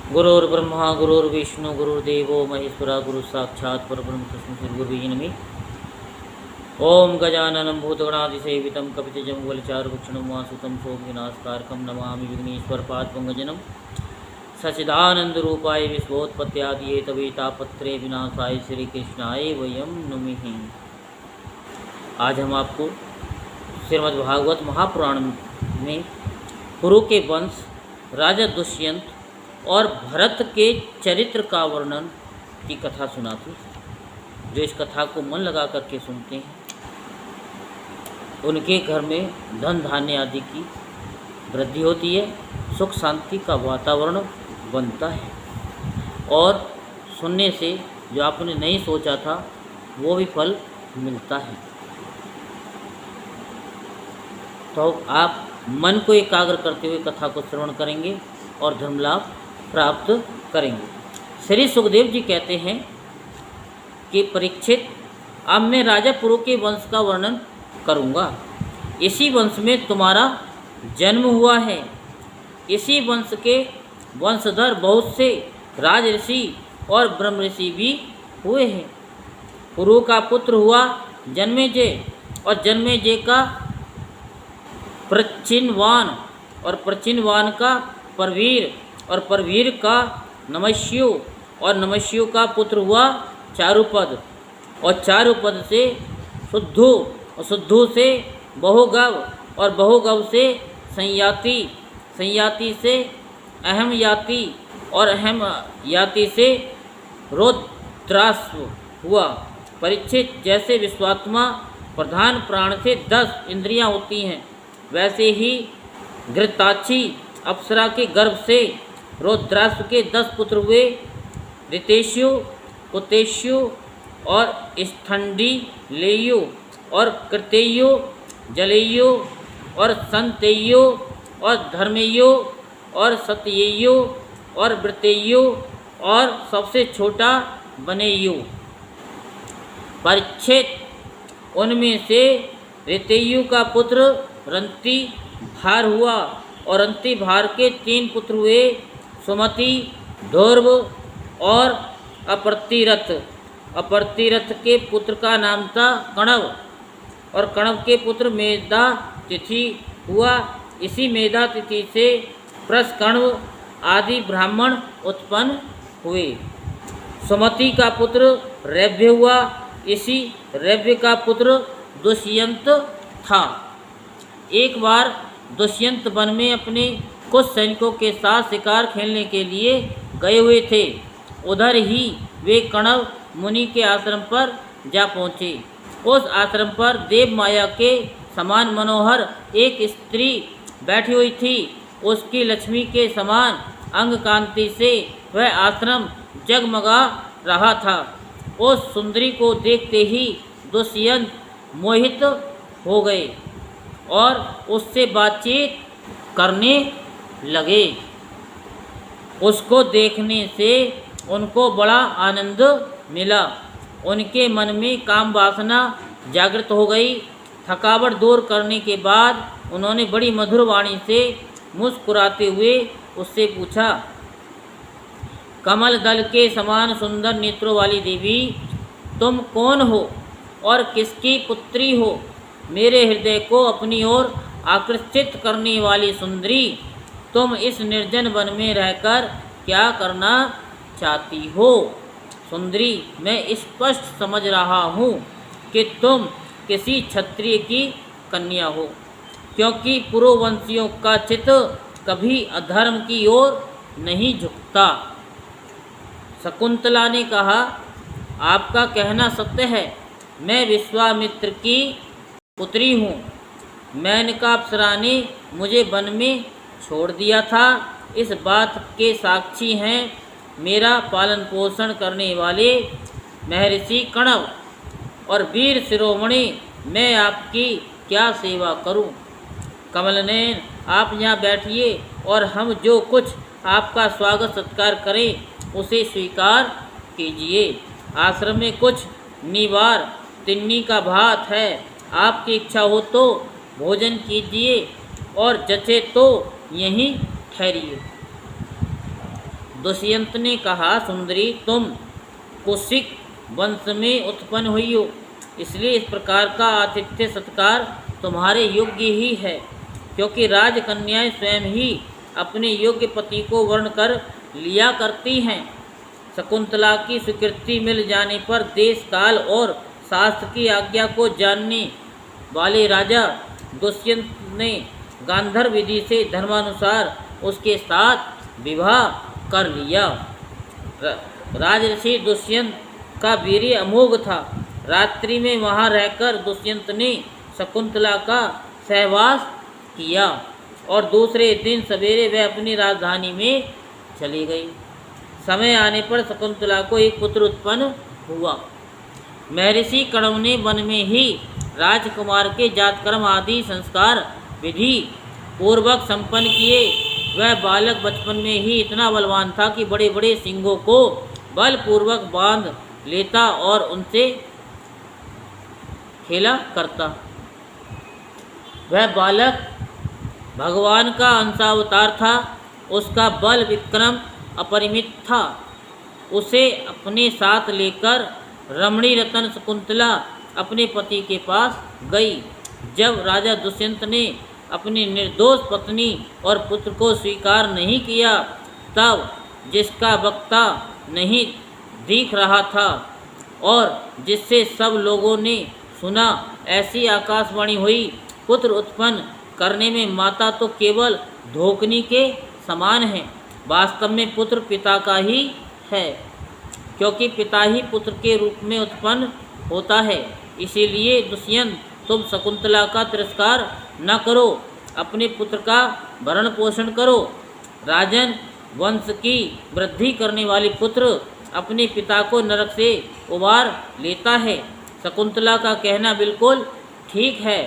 गुरुर्ब्रह्मा गुरुर्विष्णु गुरुर्देवो महेश्वरा गुरु साक्षात् परब्रह्म तस्मै श्री गुरुवे नमः। ओम गजाननं भूतगणादिसेवितं कपितजम्बुफलचारुभक्षणं वासुतं शोकविनाशकारकं नमामि विघ्नेश्वरपादपङ्कजं सच्चिदानन्दरूपाय विश्वोत्पत्त्यादिहेतवे विनाशाय श्रीकृष्णाय वयं नमः। आज हम आपको श्रीमद्भागवत महापुराण में कुरु के वंश राजा दुष्यंत और भरत के चरित्र का वर्णन की कथा सुनाती। जो इस कथा को मन लगा करके सुनते हैं उनके घर में धन धान्य आदि की वृद्धि होती है, सुख शांति का वातावरण बनता है और सुनने से जो आपने नहीं सोचा था वो भी फल मिलता है। तो आप मन को एकाग्र करते हुए कथा को श्रवण करेंगे और धर्म लाभ प्राप्त करेंगे। श्री सुखदेव जी कहते हैं कि परीक्षित, अब मैं राजा पुरु के वंश का वर्णन करूँगा। इसी वंश में तुम्हारा जन्म हुआ है। इसी वंश के वंशधर बहुत से राज ऋषि और ब्रह्म ऋषि भी हुए हैं। पुरु का पुत्र हुआ जन्मेजय और जन्मेजय का प्रचिनवान और प्रचिनवान का परवीर और परवीर का नमस्यु और नमस्यु का पुत्र हुआ चारुपद और चारुपद से शुद्धु और शुद्धु से बहुगव और बहुगव से संयाति, संयाति से अहम याति और अहम याति से रौद्रास्व हुआ। परीक्षित, जैसे विश्वात्मा प्रधान प्राण से 10 इंद्रियां होती हैं वैसे ही घृताक्षी अप्सरा के गर्भ से रौद्रास्व के 10 पुत्र हुए। ऋतेशु, कुतेशु और स्थंडी लेयु और कृतेयु, जलेयु और संतेयु और धर्मेयु और सत्येयु और वृतेयु और सबसे छोटा बनेयु। परीक्षित, उनमें से ऋतेयु का पुत्र रंती भार हुआ और रंती भार के 3 पुत्र हुए, सुमति, ध्रुव और अपर्तिरथ। अपर्तिरथ के पुत्र का नाम था कणव और कणव के पुत्र मेधा तिथि हुआ। इसी मेधा तिथि से प्रसकण्व आदि ब्राह्मण उत्पन्न हुए। सुमति का पुत्र रैव्य हुआ। इसी रैव्य का पुत्र दुष्यंत था। एक बार दुष्यंत वन में अपने कुछ सैनिकों के साथ शिकार खेलने के लिए गए हुए थे। उधर ही वे कणव मुनि के आश्रम पर जा पहुँचे। उस आश्रम पर देव माया के समान मनोहर एक स्त्री बैठी हुई थी। उसकी लक्ष्मी के समान अंग कांति से वह आश्रम जगमगा रहा था। उस सुंदरी को देखते ही दुष्यंत मोहित हो गए और उससे बातचीत करने लगे। उसको देखने से उनको बड़ा आनंद मिला। उनके मन में काम वासना जागृत हो गई। थकावट दूर करने के बाद उन्होंने बड़ी मधुर वाणी से मुस्कुराते हुए उससे पूछा, कमल दल के समान सुंदर नेत्रों वाली देवी, तुम कौन हो और किसकी पुत्री हो? मेरे हृदय को अपनी ओर आकर्षित करने वाली सुंदरी, तुम इस निर्जन वन में रहकर क्या करना चाहती हो? सुंदरी, मैं स्पष्ट समझ रहा हूँ कि तुम किसी क्षत्रिय की कन्या हो, क्योंकि पुरुवंशियों का चित्त कभी अधर्म की ओर नहीं झुकता। शकुंतला ने कहा, आपका कहना सत्य है। मैं विश्वामित्र की पुत्री हूँ। मेनका अप्सरा ने मुझे वन में छोड़ दिया था। इस बात के साक्षी हैं मेरा पालन पोषण करने वाले महर्षि कणव और वीर शिरोमणि। मैं आपकी क्या सेवा करूं? कमलनयन, आप यहाँ बैठिए और हम जो कुछ आपका स्वागत सत्कार करें उसे स्वीकार कीजिए। आश्रम में कुछ निवार तिन्नी का भात है। आपकी इच्छा हो तो भोजन कीजिए और जचे तो यहीं ठहरिए। दुष्यंत ने कहा, सुंदरी, तुम कौशिक वंश में उत्पन्न हुई हो, इसलिए इस प्रकार का आतिथ्य सत्कार तुम्हारे योग्य ही है, क्योंकि राजकन्याएं स्वयं ही अपने योग्य पति को वर्ण कर लिया करती हैं। शकुंतला की स्वीकृति मिल जाने पर देश काल और शास्त्र की आज्ञा को जानने वाले राजा दुष्यंत ने गांधर्व विधि से धर्मानुसार उसके साथ विवाह कर लिया। राजर्षि दुष्यंत का वीर्य अमोघ था। रात्रि में वहाँ रहकर दुष्यंत ने शकुंतला का सहवास किया और दूसरे दिन सवेरे वह अपनी राजधानी में चली गई। समय आने पर शकुंतला को एक पुत्र उत्पन्न हुआ। महर्षि कण्व ने वन में ही राजकुमार के जातकर्म आदि संस्कार विधि पूर्वक संपन्न किए। वह बालक बचपन में ही इतना बलवान था कि बड़े बड़े सिंहों को बलपूर्वक बांध लेता और उनसे खेला करता। वह बालक भगवान का अंशावतार था। उसका बल विक्रम अपरिमित था। उसे अपने साथ लेकर रमणी रतन शकुंतला अपने पति के पास गई। जब राजा दुष्यंत ने अपनी निर्दोष पत्नी और पुत्र को स्वीकार नहीं किया, तब जिसका वक्ता नहीं दिख रहा था और जिससे सब लोगों ने सुना, ऐसी आकाशवाणी हुई, पुत्र उत्पन्न करने में माता तो केवल धोखनी के समान है, वास्तव में पुत्र पिता का ही है, क्योंकि पिता ही पुत्र के रूप में उत्पन्न होता है। इसीलिए दुष्यंत, तुम शकुंतला का तिरस्कार न करो, अपने पुत्र का भरण पोषण करो। राजन, वंश की वृद्धि करने वाले पुत्र अपने पिता को नरक से उबार लेता है। शकुंतला का कहना बिल्कुल ठीक है।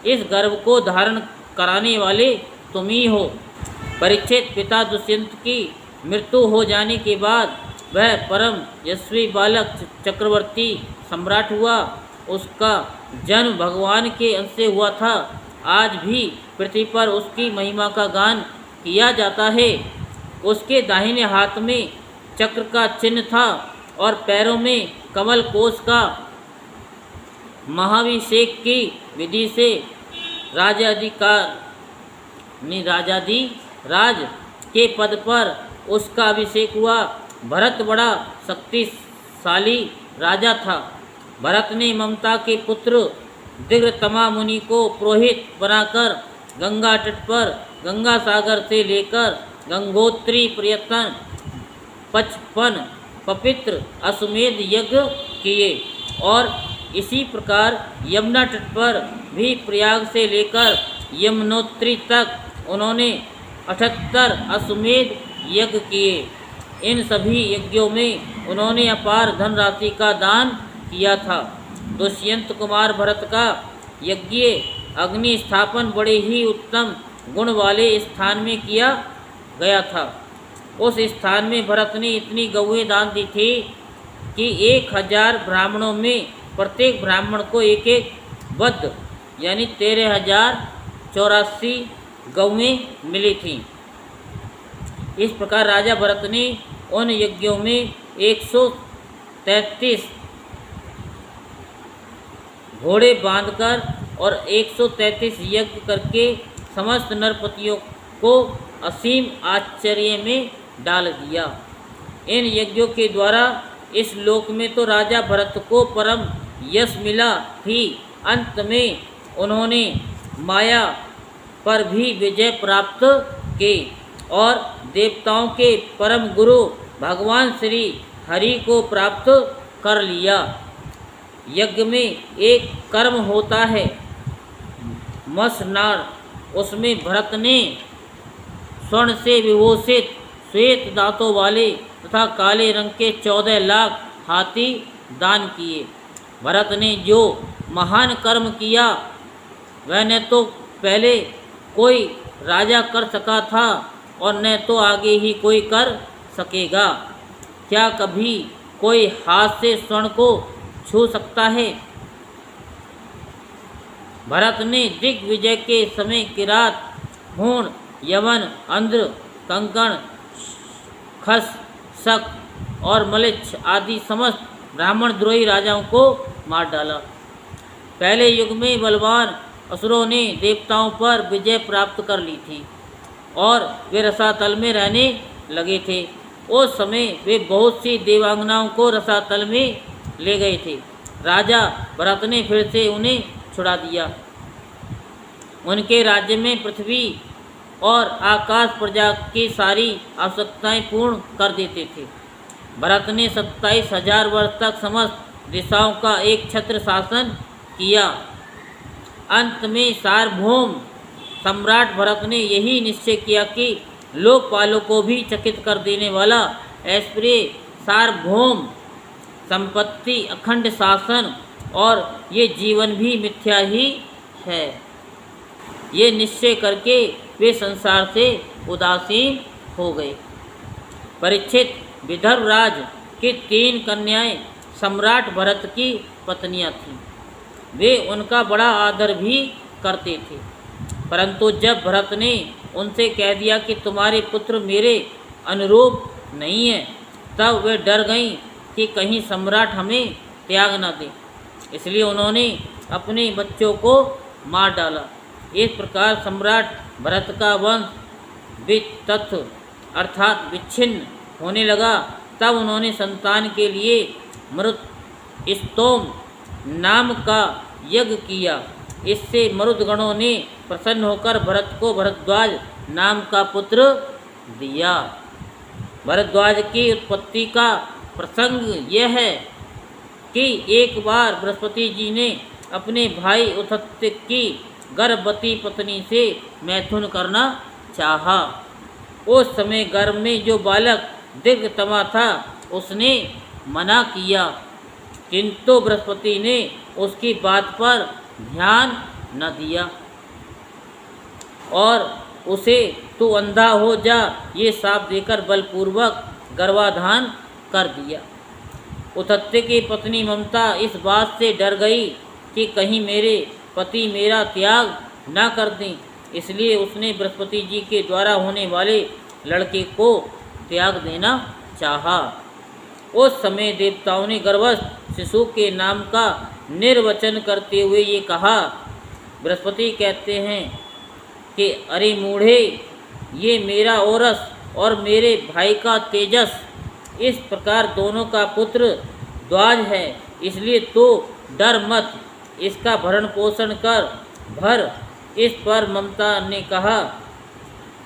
इस गर्भ को धारण कराने वाले तुम ही हो। परीक्षित, पिता दुष्यंत की मृत्यु हो जाने के बाद वह परम यशस्वी बालक चक्रवर्ती सम्राट हुआ। उसका जन्म भगवान के अंश से हुआ था। आज भी पृथ्वी पर उसकी महिमा का गान किया जाता है। उसके दाहिने हाथ में चक्र का चिन्ह था और पैरों में कमल कोश का। महाभिषेक की विधि से राज के पद पर उसका अभिषेक हुआ। भरत बड़ा शक्तिशाली राजा था। भरत ने ममता के पुत्र दिग्रतमा मुनि को पुरोहित बनाकर गंगा तट पर गंगा सागर से लेकर गंगोत्री पर्यटन 55 पवित्र अश्वमेध यज्ञ किए और इसी प्रकार यमुना तट पर भी प्रयाग से लेकर यमुनोत्री तक उन्होंने 78 अश्वमेध यज्ञ किए। इन सभी यज्ञों में उन्होंने अपार धनराशि का दान किया था। दुष्यंत कुमार भरत का यज्ञ अग्नि स्थापन बड़े ही उत्तम गुण वाले स्थान में किया गया था। उस स्थान में भरत ने इतनी गौएं दान दी थी कि 1000 ब्राह्मणों में प्रत्येक ब्राह्मण को एक एक वध यानी 13,084 गौएं मिली थीं। इस प्रकार राजा भरत ने उन यज्ञों में 133 घोड़े बांधकर और 133 यज्ञ करके समस्त नरपतियों को असीम आश्चर्य में डाल दिया। इन यज्ञों के द्वारा इस लोक में तो राजा भरत को परम यश मिला ही, अंत में उन्होंने माया पर भी विजय प्राप्त की और देवताओं के परम गुरु भगवान श्री हरि को प्राप्त कर लिया। यज्ञ में एक कर्म होता है मसनार। उसमें भरत ने स्वर्ण से विभूषित श्वेत दांतों वाले तथा काले रंग के 14 लाख हाथी दान किए। भरत ने जो महान कर्म किया वह न तो पहले कोई राजा कर सका था और न तो आगे ही कोई कर सकेगा। क्या कभी कोई हाथ से स्वर्ण को छू सकता है? भरत ने दिग्विजय के समय किरात, हूण, यवन, अंध्र, कंकण, खस शक और मलिच्छ आदि समस्त ब्राह्मण द्रोही राजाओं को मार डाला। पहले युग में बलवान असुरों ने देवताओं पर विजय प्राप्त कर ली थी और वे रसातल में रहने लगे थे। उस समय वे बहुत सी देवांगनाओं को रसातल में ले गए थे। राजा भरत ने फिर से उन्हें छुड़ा दिया। उनके राज्य में पृथ्वी और आकाश प्रजा की सारी आवश्यकताएं पूर्ण कर देते थे। भरत ने 27,000 वर्ष तक समस्त दिशाओं का एक छत्र शासन किया। अंत में सार्वभौम सम्राट भरत ने यही निश्चय किया कि लोकपालों को भी चकित कर देने वाला ऐश्वर्य, सार्वभौम संपत्ति, अखंड शासन और ये जीवन भी मिथ्या ही है। ये निश्चय करके वे संसार से उदासीन हो गए। परीक्षित, विदर्भ राज की 3 कन्याएं सम्राट भरत की पत्नियां थीं। वे उनका बड़ा आदर भी करते थे, परंतु जब भरत ने उनसे कह दिया कि तुम्हारे पुत्र मेरे अनुरूप नहीं है, तब वे डर गईं कि कहीं सम्राट हमें त्याग न दे। इसलिए उन्होंने अपने बच्चों को मार डाला। इस प्रकार सम्राट भरत का वंश वितथ अर्थात विच्छिन्न होने लगा। तब उन्होंने संतान के लिए मरुतस्तोम नाम का यज्ञ किया। इससे मरुदगणों ने प्रसन्न होकर भरत को भरद्वाज नाम का पुत्र दिया। भरद्वाज की उत्पत्ति का प्रसंग यह है कि एक बार बृहस्पति जी ने अपने भाई उतत्य की गर्भवती पत्नी से मैथुन करना चाहा। उस समय गर्भ में जो बालक दीर्घतमा था उसने मना किया, किंतु बृहस्पति ने उसकी बात पर ध्यान न दिया और उसे तू अंधा हो जा ये शाप देकर बलपूर्वक गर्भाधान कर दिया। उतत्य की पत्नी ममता इस बात से डर गई कि कहीं मेरे पति मेरा त्याग न कर दें, इसलिए उसने बृहस्पति जी के द्वारा होने वाले लड़के को त्याग देना चाहा। उस समय देवताओं ने गर्भस्थ शिशु के नाम का निर्वचन करते हुए ये कहा। बृहस्पति कहते हैं कि अरे मूढ़े, ये मेरा औरस और मेरे भाई का तेजस इस प्रकार दोनों का पुत्र द्वाज है, इसलिए तो डर मत, इसका भरण पोषण कर भर। इस पर ममता ने कहा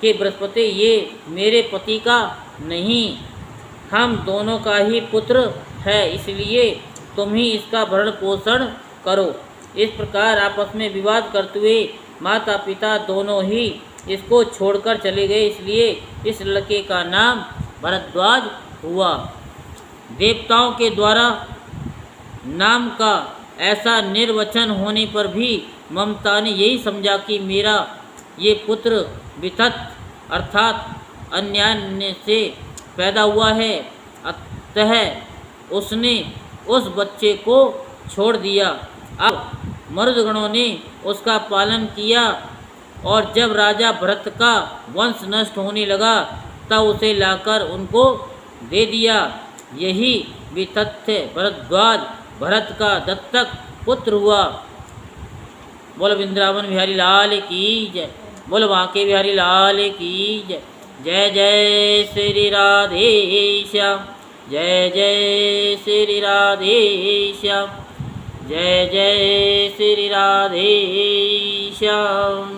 कि बृहस्पति, ये मेरे पति का नहीं, हम दोनों का ही पुत्र है, इसलिए तुम ही इसका भरण पोषण करो। इस प्रकार आपस में विवाद करते हुए माता पिता दोनों ही इसको छोड़कर चले गए, इसलिए इस लड़के का नाम भरद्वाज हुआ। देवताओं के द्वारा नाम का ऐसा निर्वचन होने पर भी ममता ने यही समझा कि मेरा ये पुत्र वितथ अर्थात अन्याय से पैदा हुआ है, अतः उसने उस बच्चे को छोड़ दिया। अब मरुदगणों ने उसका पालन किया और जब राजा भरत का वंश नष्ट होने लगा तब उसे लाकर उनको दे दिया। यही वितथ्य भरद्वाज भरत का दत्तक पुत्र हुआ। बोलो वृंदावन बिहारी लाल की जय, बोलो बांके बिहारी लाल की जय। जय जय श्री राधे श्याम, जय जय श्री राधे श्याम, जय जय श्री राधे श्याम।